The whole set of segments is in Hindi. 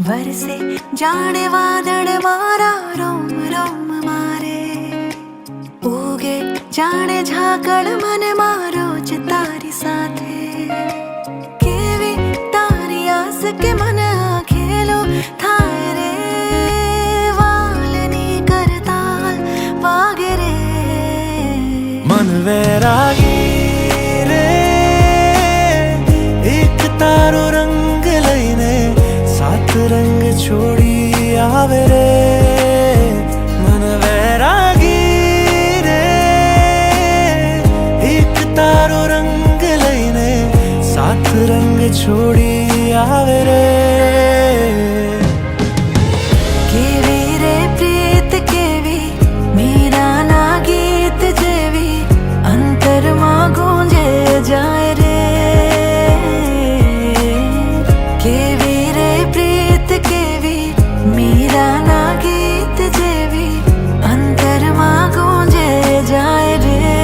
वरसे जाने वादळ मारा रोम रोम मारे उगे जाने झाकड़ मन मारो च तारी साथे केवी तारी आस के मन खेलो थाय रे वालनी करताल वागे रे मन वैरागी रे एक तारो रंग लईने सात रंग छोड़ी आवे रे मन वैरागी रे एक तारो रंग लईने सात रंग छोड़ी आवे रे केवी रे प्रीत केवी मीरा ना गीत जेवी अंतर मां गूंजे जाए रे केवी रे प्रीत केवी मीरा ना गीत जेवी अंतर मां गूंजे जाए रे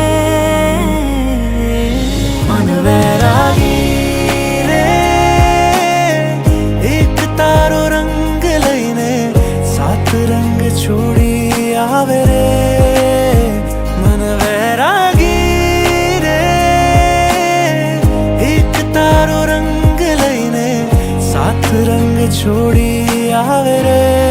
मन वैरागी रे एक तारो रंग लईने सात रंग छोड़ी आवे रे मन वैरागी रे एक तारो रंग लईने सात रंग छोड़ी आवे रे।